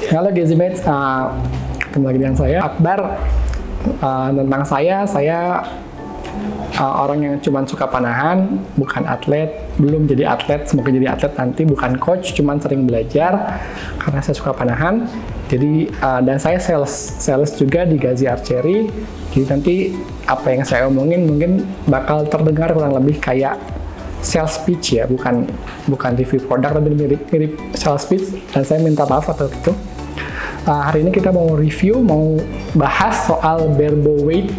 Halo Gezimates, ketemu lagi dengan saya Akbar. Tentang saya orang yang cuma suka panahan, bukan atlet, belum jadi atlet, semoga jadi atlet nanti, bukan coach, cuma sering belajar karena saya suka panahan. Jadi dan saya sales juga di Gazi Archery. Jadi nanti apa yang saya omongin mungkin bakal terdengar kurang lebih kayak sales pitch ya, bukan review produk, tapi mirip sales pitch, dan saya minta maaf atas itu. Hari ini kita mau review, mau bahas soal barbell weight.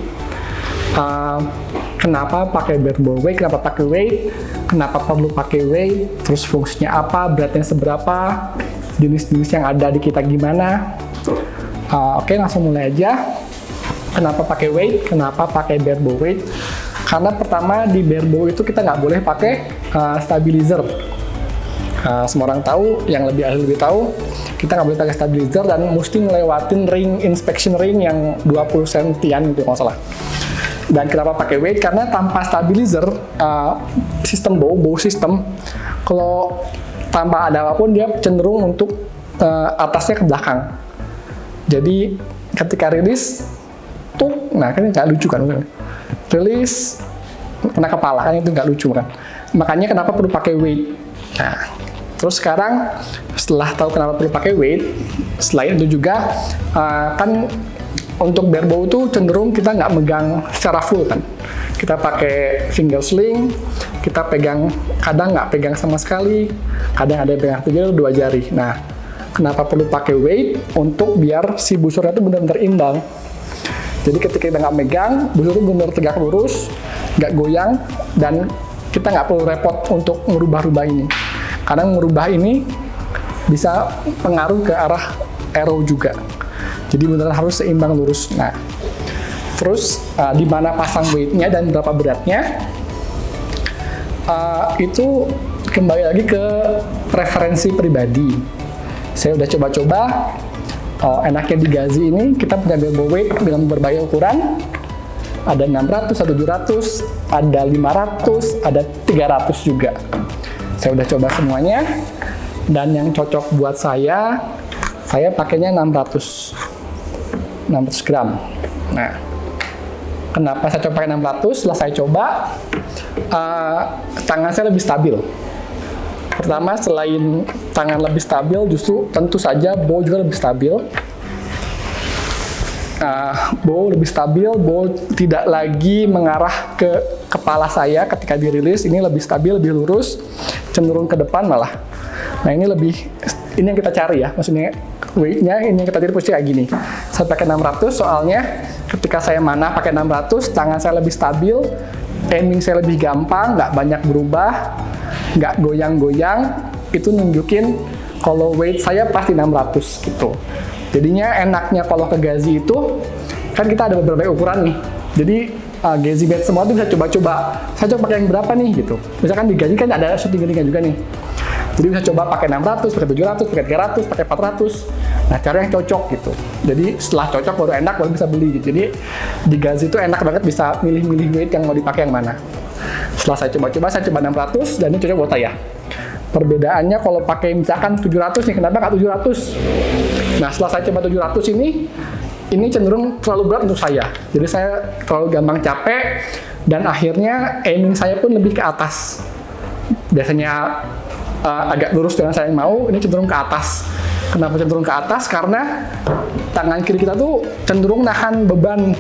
Kenapa pakai barbell weight, kenapa pakai weight, kenapa perlu pakai weight, terus fungsinya apa, beratnya seberapa, jenis-jenis yang ada di kita gimana. Oke, langsung mulai aja. Kenapa pakai weight, kenapa pakai barbell weight? Karena pertama di barbell itu kita nggak boleh pakai stabilizer. Semua orang tahu, yang lebih ahli lebih tahu, kita nggak boleh pakai stabilizer dan mesti ngelewatin inspection ring yang 20 sentian gitu nggak salah. Dan kenapa pakai weight? Karena tanpa stabilizer, sistem bow system, kalau tanpa ada apapun dia cenderung untuk atasnya ke belakang. Jadi ketika rilis, nah kan nggak lucu kan? Rilis kena kepala kan, itu nggak lucu kan. Makanya kenapa perlu pakai weight. Nah, terus sekarang setelah tahu kenapa perlu pakai weight, selain itu juga kan untuk barbell itu cenderung kita nggak megang secara full kan. Kita pakai finger sling, kita pegang, kadang nggak pegang sama sekali, kadang ada yang pegang 2 jari. Nah, kenapa perlu pakai weight? Untuk biar si busurnya itu benar-benar imbang. Jadi ketika kita nggak megang, busur itu benar tegak lurus, nggak goyang, dan kita nggak perlu repot untuk merubah-rubah ini. Karena merubah ini bisa pengaruh ke arah arrow juga. Jadi benar harus seimbang lurus. Nah, terus di mana pasang weight-nya dan berapa beratnya, itu kembali lagi ke preferensi pribadi. Saya udah coba-coba. Enaknya di Gazi ini kita punya barbell weight dengan berbagai ukuran. Ada 600, ada 700, ada 500, ada 300 juga. Saya udah coba semuanya, dan yang cocok buat saya pakainya 600 gram. Nah, kenapa saya coba pakai 600? Setelah saya coba, tangan saya lebih stabil. Pertama, selain tangan lebih stabil, justru tentu saja bow juga lebih stabil. Bow lebih stabil, bow tidak lagi mengarah ke kepala saya ketika dirilis. Ini lebih stabil, lebih lurus, cenderung ke depan malah. Nah, ini yang kita cari ya, maksudnya weight-nya ini yang kita cari posisi kayak gini. Saya pakai 600 soalnya ketika saya mana pakai 600, tangan saya lebih stabil, aiming saya lebih gampang, nggak banyak berubah, nggak goyang-goyang. Itu nunjukin kalau weight saya pasti 600 gitu. Jadinya enaknya kalau ke Gazi itu kan kita ada beberapa ukuran nih. Jadi Gezimates semua tuh bisa coba-coba. Saya coba pakai yang berapa nih gitu. Misalkan di Gazi kan ada shooting-ringan juga nih. Jadi bisa coba pakai 600, pakai 700, pakai 300, pakai 400. Nah, cara yang cocok gitu. Jadi setelah cocok baru enak, baru bisa beli gitu. Jadi di Gazi itu enak banget bisa milih-milih weight yang mau dipakai yang mana. Setelah saya coba-coba, saya coba 600 dan ini cocok buat saya. Perbedaannya kalau pakai misalkan 700 nih, kenapa nggak 700? Nah, setelah saya coba 700 ini cenderung terlalu berat untuk saya. Jadi saya terlalu gampang capek dan akhirnya aiming saya pun lebih ke atas. Biasanya agak lurus dengan saya yang mau, ini cenderung ke atas. Kenapa cenderung ke atas? Karena tangan kiri kita tuh cenderung nahan beban.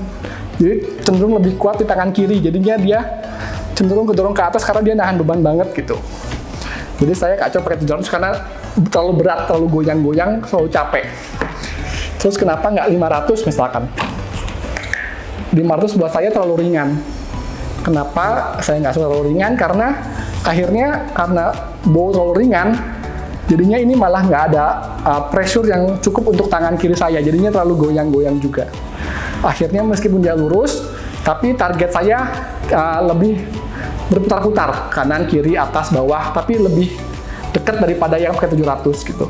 Jadi cenderung lebih kuat di tangan kiri. Jadinya dia cenderung kedorong ke atas karena dia nahan beban banget gitu. Jadi saya kacau pakai 700 karena terlalu berat, terlalu goyang-goyang, selalu capek. Terus kenapa nggak 500 misalkan? 500 buat saya terlalu ringan. Kenapa saya nggak suka terlalu ringan? Karena akhirnya karena bow terlalu ringan, jadinya ini malah nggak ada pressure yang cukup untuk tangan kiri saya. Jadinya terlalu goyang-goyang juga. Akhirnya meskipun dia lurus, tapi target saya lebih berputar-putar, kanan, kiri, atas, bawah, tapi lebih dekat daripada yang pakai 700 gitu.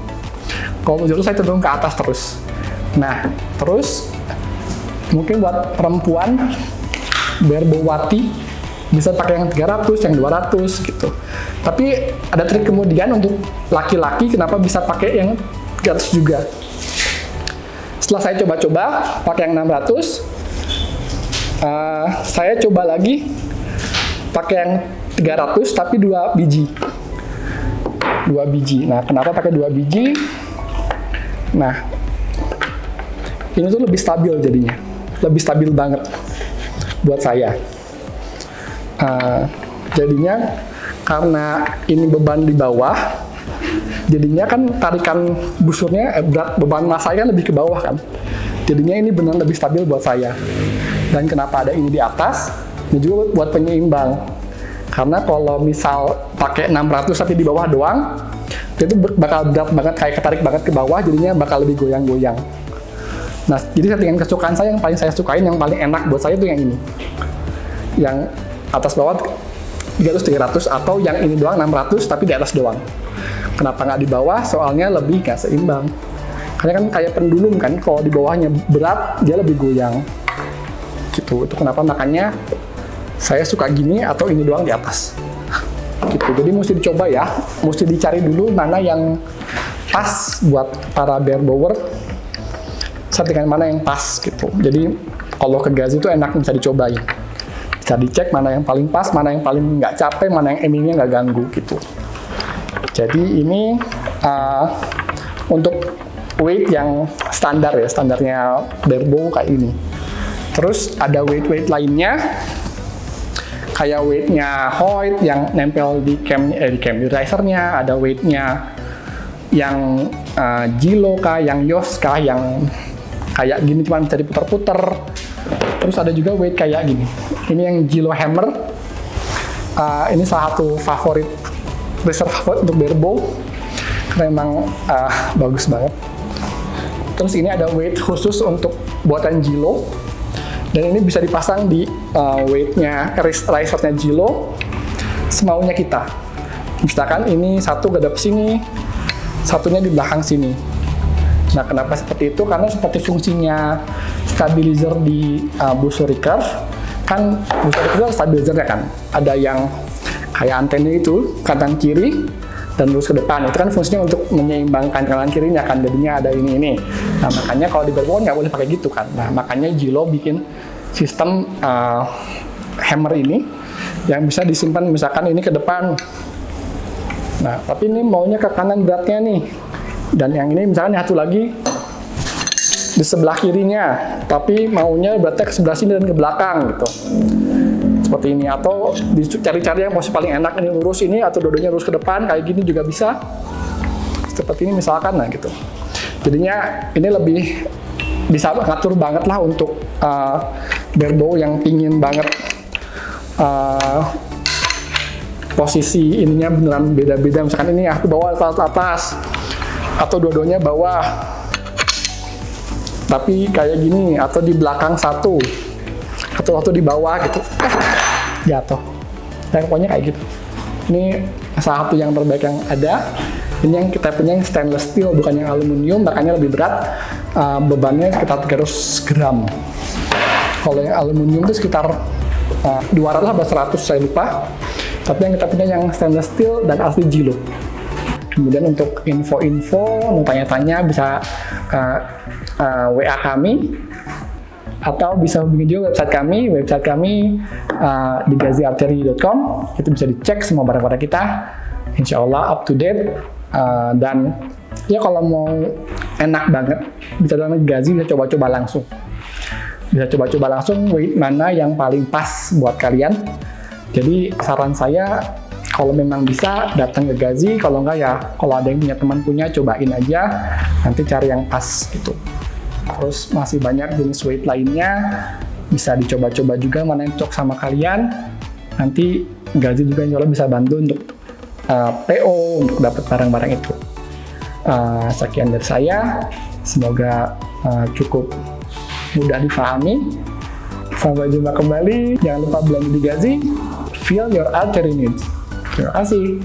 Kalau 700 saya cenderung ke atas terus. Nah, terus mungkin buat perempuan, barbell wati bisa pakai yang 300, yang 200 gitu. Tapi ada trik kemudian untuk laki-laki kenapa bisa pakai yang 300 juga. Setelah saya coba-coba pakai yang 600, saya coba lagi pakai yang 300 tapi 2 biji. 2 biji. Nah, kenapa pakai 2 biji? Nah, ini tuh lebih stabil jadinya. Lebih stabil banget buat saya. Jadinya karena ini beban di bawah, jadinya kan tarikan busurnya, beban masanya lebih ke bawah kan. Jadinya ini benar lebih stabil buat saya. Dan kenapa ada ini di atas? Ini juga buat penyeimbang. Karena kalau misal pakai 600 tapi di bawah doang, itu bakal berat banget, kayak ketarik banget ke bawah, jadinya bakal lebih goyang-goyang. Nah, jadi settingan kesukaan saya yang paling saya sukain, yang paling enak buat saya itu yang ini. Yang atas bawah 300 atau yang ini doang 600 tapi di atas doang. Kenapa nggak di bawah? Soalnya lebih nggak seimbang. Karena kan kayak pendulum kan, kalau di bawahnya berat, dia lebih goyang. Gitu, itu kenapa makanya saya suka gini atau ini doang di atas. Gitu, jadi mesti dicoba ya, mesti dicari dulu mana yang pas buat para barebower, settingan mana yang pas gitu. Jadi kalau ke Gazi itu enak, bisa dicobain, bisa dicek mana yang paling pas, mana yang paling nggak capek, mana yang aimingnya nggak ganggu gitu. Jadi ini untuk weight yang standar ya, standarnya barebow kayak ini. Terus ada weight lainnya, kayak weightnya Hoyt yang nempel di cam risernya, ada weightnya yang Gilo kah, yang Yos kah, yang kayak gini cuma bisa diputar-putar. Terus ada juga weight kayak gini. Ini yang Gilo Hammer. Ini salah satu favorit, reserve favorit untuk barebow karena emang bagus banget. Terus ini ada weight khusus untuk buatan Gilo. Dan ini bisa dipasang di weightnya, risernya Gilo semaunya kita. Misalkan ini satu gadap sini, satunya di belakang sini. Nah, kenapa seperti itu? Karena seperti fungsinya stabilizer di busur recurve, kan busur recurve stabilizernya kan ada yang kayak antena itu kanan kiri dan lurus ke depan. Itu kan fungsinya untuk menyeimbangkan kanan kirinya kan, jadinya ada ini. Nah, makanya kalau di barebow nggak boleh pakai gitu kan. Nah, makanya Gilo bikin sistem hammer ini yang bisa disimpan misalkan ini ke depan. Nah, tapi ini maunya ke kanan beratnya nih. Dan yang ini misalkan satu lagi di sebelah kirinya, tapi maunya beratnya ke sebelah sini dan ke belakang gitu. Seperti ini, atau dicari-cari yang posisi paling enak, ini lurus ini atau dua-duanya lurus ke depan, kayak gini juga bisa. Seperti ini misalkan, nah gitu. Jadinya ini lebih bisa ngatur banget lah untuk barebow yang pingin banget posisi ininya beneran beda-beda. Misalkan ini aku bawa atas atau dua-duanya bawah, tapi kayak gini, atau di belakang satu atau di bawah gitu, jatuh. Dan pokoknya kayak gitu. Ini salah satu yang terbaik yang ada. Ini yang kita punya yang stainless steel, bukan yang aluminium, makanya lebih berat. Bebannya sekitar 300 gram. Kalau yang aluminium itu sekitar 200 atau 100, saya lupa. Tapi yang kita punya yang stainless steel dan asli Gilo. Kemudian untuk info-info, mau tanya-tanya bisa WA kami, atau bisa hubungi juga website kami di gaziarchery.com. Itu bisa dicek semua barang-barang kita, insya Allah up to date. Dan ya kalau mau enak banget, bisa datang ke Gazi, bisa coba-coba langsung. Bisa coba-coba langsung weight mana yang paling pas buat kalian. Jadi saran saya, kalau memang bisa datang ke Gazi, kalau enggak ya kalau ada yang punya teman punya, cobain aja, nanti cari yang pas gitu. Terus masih banyak jenis weight lainnya, bisa dicoba-coba juga mana yang cocok sama kalian. Nanti Gazi juga insya Allah bisa bantu untuk PO untuk dapat barang-barang itu. Sekian dari saya, semoga cukup mudah difahami. Sampai jumpa kembali, jangan lupa belanja di Gazi, feel your archery needs. Terima kasih.